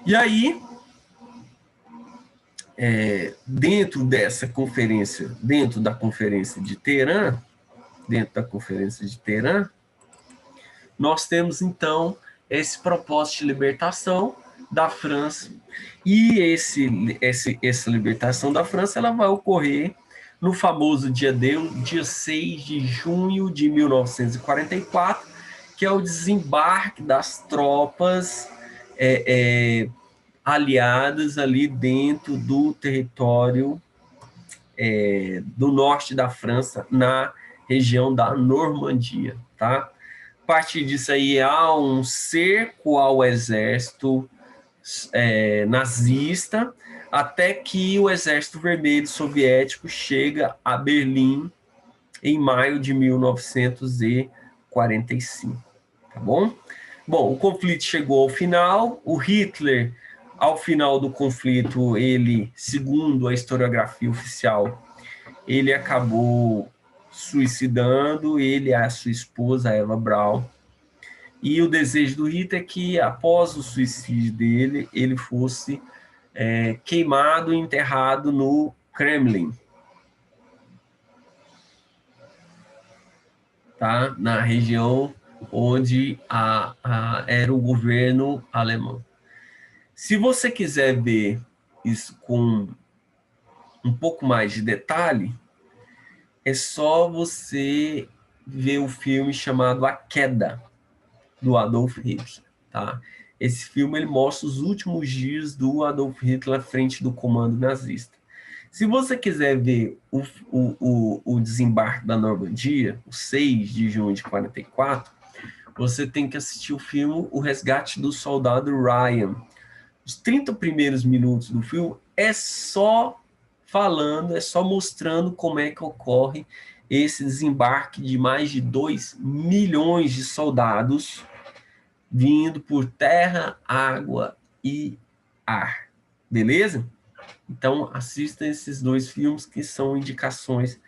E aí, dentro dessa conferência, dentro da conferência de Teherã, nós temos, então, esse propósito de libertação da França. E essa libertação da França ela vai ocorrer no famoso dia 6 de junho de 1944, que é o desembarque das tropas aliadas ali dentro do território do norte da França, na região da Normandia, tá? A partir disso aí há um cerco ao exército nazista, até que o Exército Vermelho Soviético chega a Berlim em maio de 1945, tá bom? Bom, o conflito chegou ao final, o Hitler, ao final do conflito, ele, segundo a historiografia oficial, ele acabou suicidando, ele e a sua esposa, Eva Braun, e o desejo do Hitler é que, após o suicídio dele, ele fosse queimado e enterrado no Kremlin, tá? Na região onde era o governo alemão. Se você quiser ver isso com um pouco mais de detalhe, é só você ver o filme chamado A Queda, do Adolf Hitler, tá? Esse filme ele mostra os últimos dias do Adolf Hitler à frente do comando nazista. Se você quiser ver o desembarque da Normandia, o 6 de junho de 44, você tem que assistir o filme O Resgate do Soldado Ryan. Os 30 primeiros minutos do filme é só falando, é só mostrando como é que ocorre esse desembarque de mais de 2 milhões de soldados vindo por terra, água e ar. Beleza? Então, assistam esses dois filmes que são indicações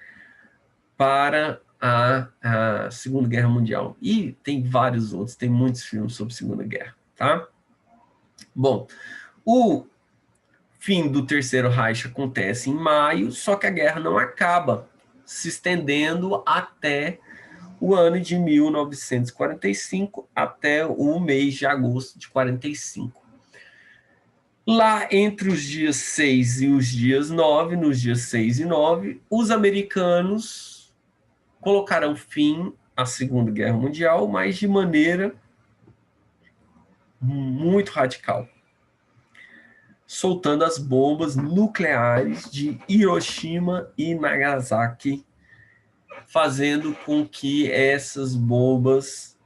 para a Segunda Guerra Mundial. E tem vários outros, tem muitos filmes sobre Segunda Guerra, tá? Bom, o fim do Terceiro Reich acontece em maio, só que a guerra não acaba, se estendendo até o ano de 1945, até o mês de agosto de 45. Lá entre os dias 6 e os dias 9, nos dias 6 e 9, os americanos colocarão fim à Segunda Guerra Mundial, mas de maneira muito radical, soltando as bombas nucleares de Hiroshima e Nagasaki, fazendo com que essas bombas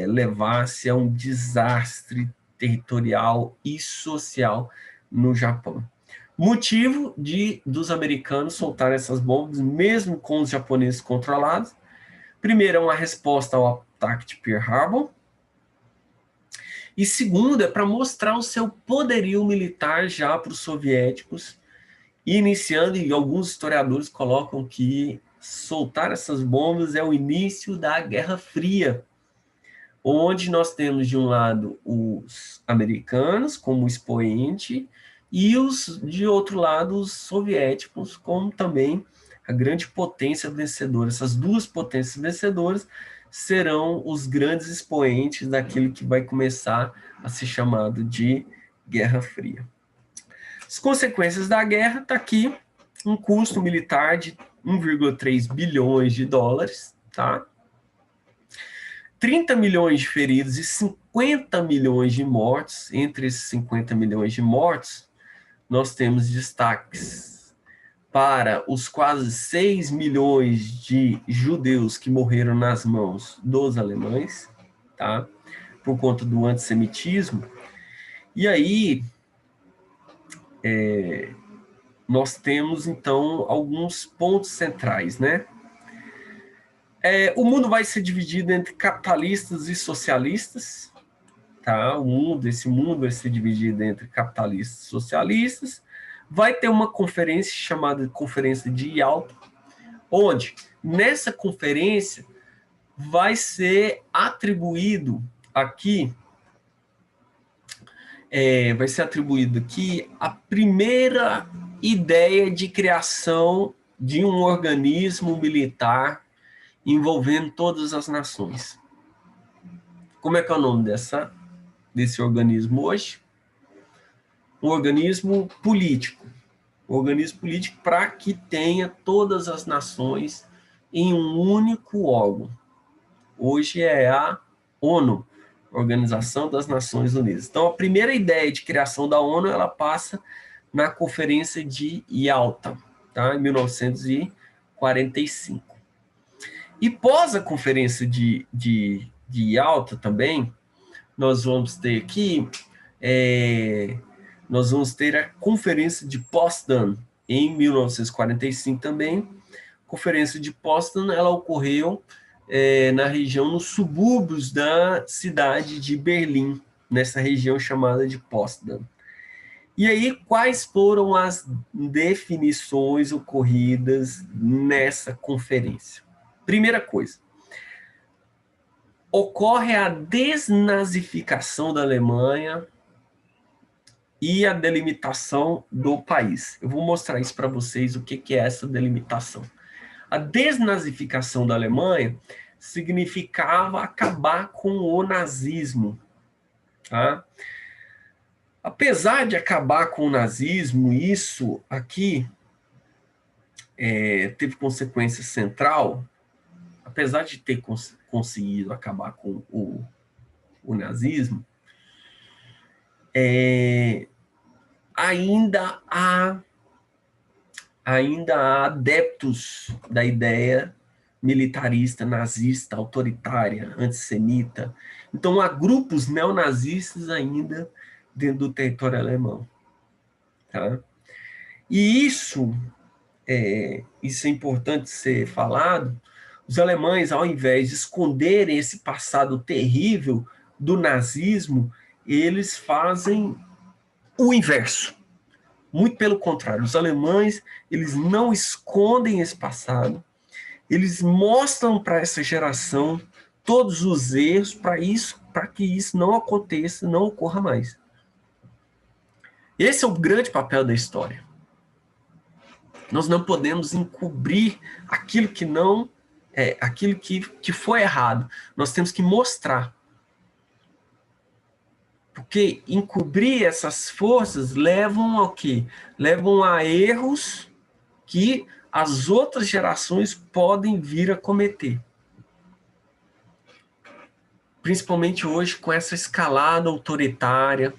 levassem a um desastre territorial e social no Japão. Motivo dos americanos soltarem essas bombas, mesmo com os japoneses controlados. Primeiro, é uma resposta ao ataque de Pearl Harbor. E segundo, é para mostrar o seu poderio militar já para os soviéticos, iniciando, e alguns historiadores colocam que soltar essas bombas é o início da Guerra Fria, onde nós temos, de um lado, os americanos como expoente, e de outro lado, os soviéticos como também a grande potência vencedora. Essas duas potências vencedoras serão os grandes expoentes daquilo que vai começar a ser chamado de Guerra Fria. As consequências da guerra está aqui, um custo militar de 1,3 bilhões de dólares, tá? 30 milhões de feridos e 50 milhões de mortes. Entre esses 50 milhões de mortes, nós temos destaques para os quase 6 milhões de judeus que morreram nas mãos dos alemães, tá? Por conta do antissemitismo. E aí, nós temos, então, alguns pontos centrais, né? O mundo vai ser dividido entre capitalistas e socialistas, tá? Esse mundo vai ser dividido entre capitalistas e socialistas. Vai ter uma conferência chamada Conferência de Yalta, onde, nessa conferência, vai ser atribuído aqui vai ser atribuído aqui a primeira ideia de criação de um organismo militar envolvendo todas as nações. Como é que é o nome desse organismo hoje? Um organismo político. Um organismo político para que tenha todas as nações em um único órgão. Hoje é a ONU, Organização das Nações Unidas. Então, a primeira ideia de criação da ONU, ela passa na Conferência de Yalta, tá? Em 1945. E pós a Conferência de Yalta também, nós vamos ter aqui, nós vamos ter a Conferência de Potsdam, em 1945 também. A Conferência de Potsdam, ela ocorreu na região, nos subúrbios da cidade de Berlim, nessa região chamada de Potsdam. E aí, quais foram as definições ocorridas nessa conferência? Primeira coisa, ocorre a desnazificação da Alemanha e a delimitação do país. Eu vou mostrar isso para vocês, o que é essa delimitação. A desnazificação da Alemanha significava acabar com o nazismo. Tá? Apesar de acabar com o nazismo, isso aqui teve consequência central, apesar de ter conseguido acabar com o nazismo, ainda há adeptos da ideia militarista, nazista, autoritária, antissemita. Então, há grupos neonazistas ainda dentro do território alemão. Tá? E isso é importante ser falado. Os alemães, ao invés de esconderem esse passado terrível do nazismo, eles fazem o inverso. Muito pelo contrário, os alemães, eles não escondem esse passado, eles mostram para essa geração todos os erros para que isso não aconteça, não ocorra mais. Esse é o grande papel da história. Nós não podemos encobrir aquilo que não aquilo que foi errado. Nós temos que mostrar. Porque encobrir essas forças levam ao quê? Levam a erros que as outras gerações podem vir a cometer. Principalmente hoje com essa escalada autoritária,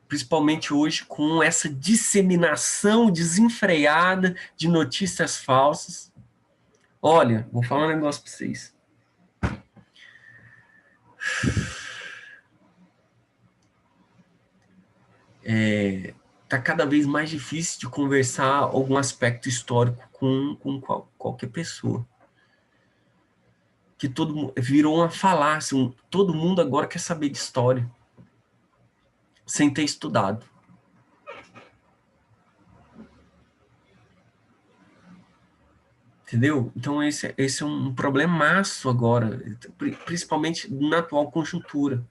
principalmente hoje com essa disseminação desenfreada de notícias falsas. Olha, vou falar um negócio para vocês. Tá cada vez mais difícil de conversar algum aspecto histórico com qualquer pessoa. Que virou uma falácia, todo mundo agora quer saber de história, sem ter estudado. Entendeu? Então esse é um problemaço agora, principalmente na atual conjuntura.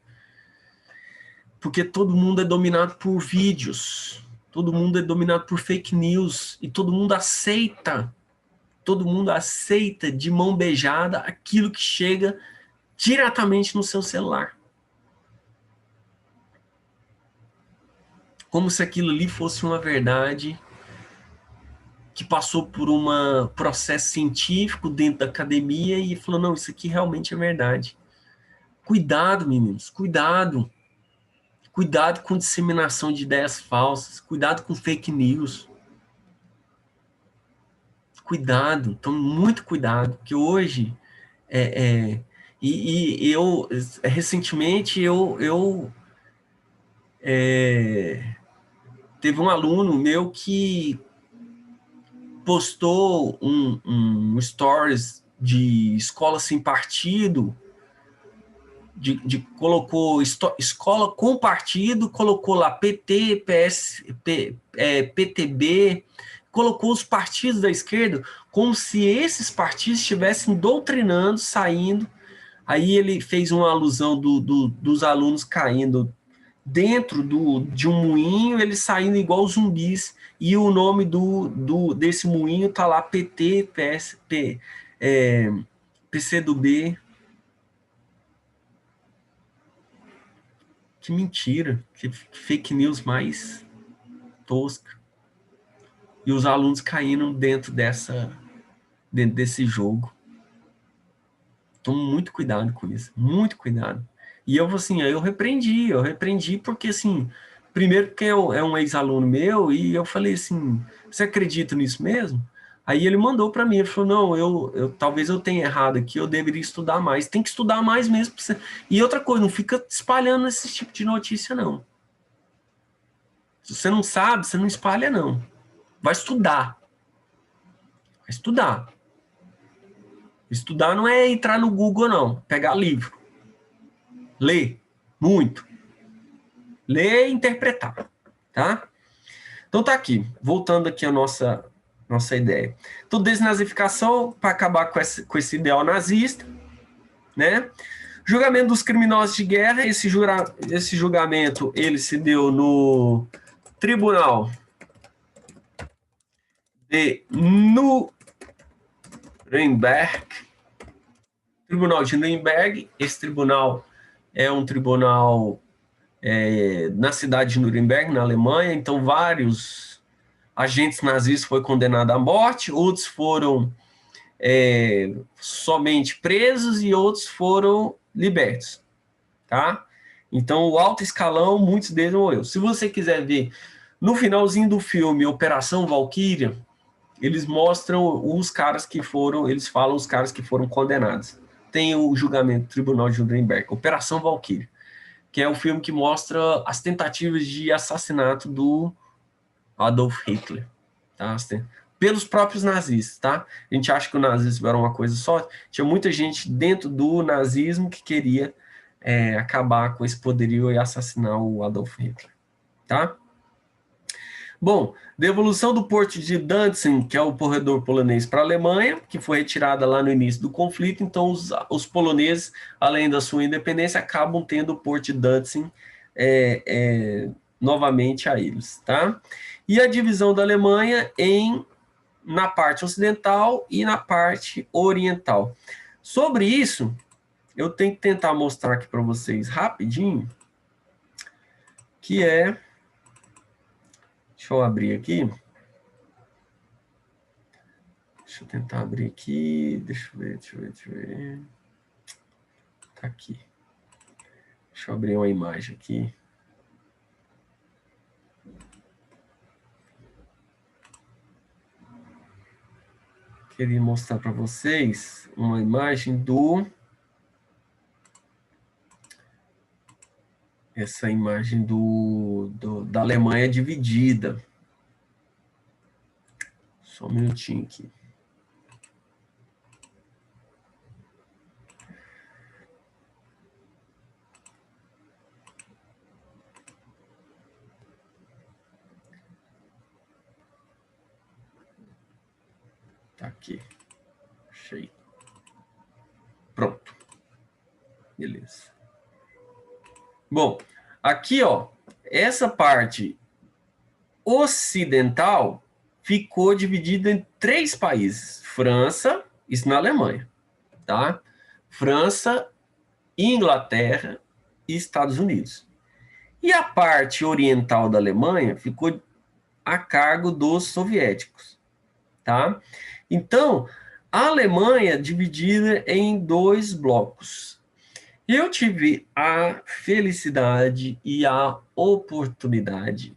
Porque todo mundo é dominado por vídeos, todo mundo é dominado por fake news, e todo mundo aceita de mão beijada aquilo que chega diretamente no seu celular. Como se aquilo ali fosse uma verdade que passou por um processo científico dentro da academia e falou, não, isso aqui realmente é verdade. Cuidado, meninos, cuidado. Cuidado com disseminação de ideias falsas, cuidado com fake news. Cuidado, tome muito cuidado, que hoje eu recentemente teve um aluno meu que postou um stories de escola sem partido, colocou escola com partido, colocou lá PT, PS, PTB, colocou os partidos da esquerda como se esses partidos estivessem doutrinando, saindo. Aí ele fez uma alusão dos alunos caindo dentro de um moinho, eles saindo igual zumbis, e o nome desse moinho tá lá PT, PSP, PCdoB. Que mentira, que fake news mais tosca. E os alunos caindo dentro desse jogo. Tome muito cuidado com isso, muito cuidado. E eu, assim, eu repreendi porque, assim, primeiro porque é um ex-aluno meu, e eu falei assim, você acredita nisso mesmo? Aí ele mandou para mim, ele falou, não, talvez eu tenha errado aqui, eu deveria estudar mais. Tem que estudar mais mesmo. E outra coisa, não fica espalhando esse tipo de notícia, não. Se você não sabe, você não espalha, não. Vai estudar. Vai estudar. Estudar não é entrar no Google, não. Pegar livro. Ler. Muito. Ler e interpretar. Tá? Então tá aqui. Voltando aqui à nossa ideia. Então, desnazificação para acabar com esse ideal nazista. Né? Julgamento dos criminosos de guerra. Esse julgamento ele se deu no Tribunal de Nuremberg. Tribunal de Nuremberg. Esse tribunal é um tribunal na cidade de Nuremberg, na Alemanha. Então, vários agentes nazistas foram condenados à morte, outros foram somente presos e outros foram libertos. Tá? Então, o alto escalão, muitos deles morreram. Se você quiser ver, no finalzinho do filme Operação Valkyria, eles mostram os caras que foram, eles falam os caras que foram condenados. Tem o julgamento do Tribunal de Nuremberg, Operação Valkyria, que é o filme que mostra as tentativas de assassinato do Adolf Hitler, tá? Pelos próprios nazistas, tá? A gente acha que o nazismo era uma coisa só, tinha muita gente dentro do nazismo que queria acabar com esse poderio e assassinar o Adolf Hitler, tá? Bom, devolução do porto de Danzig, que é o corredor polonês para a Alemanha, que foi retirada lá no início do conflito, então os poloneses, além da sua independência, acabam tendo o porto de Danzig novamente a eles, tá? E a divisão da Alemanha na parte ocidental e na parte oriental. Sobre isso, eu tenho que tentar mostrar aqui para vocês rapidinho, que é... Deixa eu abrir aqui. Deixa eu tentar abrir aqui. Deixa eu ver. Tá aqui. Deixa eu abrir uma imagem aqui. Queria mostrar para vocês uma imagem essa imagem da Alemanha dividida. Só um minutinho aqui. Tá aqui. Achei. Pronto. Beleza. Bom, aqui, ó, essa parte ocidental ficou dividida em 3 países. França, isso na Alemanha, tá? França, Inglaterra e Estados Unidos. E a parte oriental da Alemanha ficou a cargo dos soviéticos, tá? Então, a Alemanha dividida em 2 blocos. Eu tive a felicidade e a oportunidade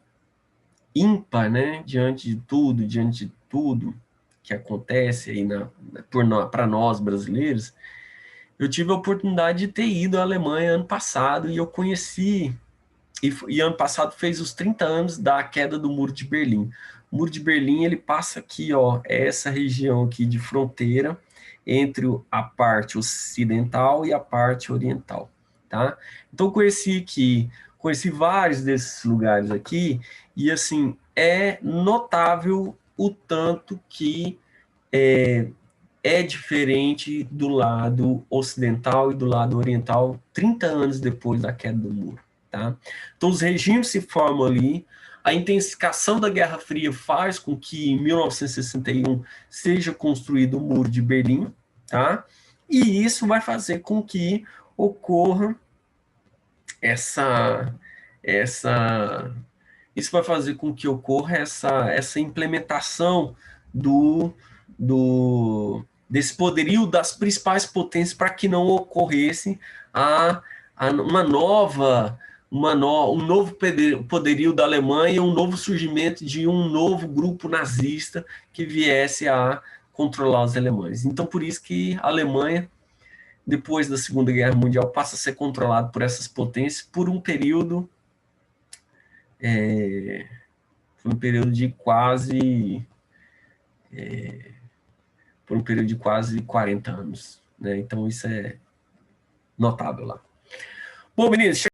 ímpar, né, diante de tudo que acontece aí para nós brasileiros, eu tive a oportunidade de ter ido à Alemanha ano passado e eu conheci, e ano passado fez os 30 anos da queda do Muro de Berlim. O Muro de Berlim, ele passa aqui, ó, essa região aqui de fronteira entre a parte ocidental e a parte oriental, tá? Então conheci vários desses lugares aqui, e assim, é notável o tanto que é diferente do lado ocidental e do lado oriental 30 anos depois da queda do muro, tá? Então, os regimes se formam ali, a intensificação da Guerra Fria faz com que, em 1961, seja construído o Muro de Berlim, tá? E isso vai fazer com que ocorra essa isso vai fazer com que ocorra essa implementação desse poderio das principais potências para que não ocorresse um novo poderio da Alemanha, um novo surgimento de um novo grupo nazista que viesse a controlar os alemães. Então, por isso que a Alemanha, depois da Segunda Guerra Mundial, passa a ser controlada por essas potências por um período de quase 40 anos, né? Então isso é notável lá. Bom, meninos,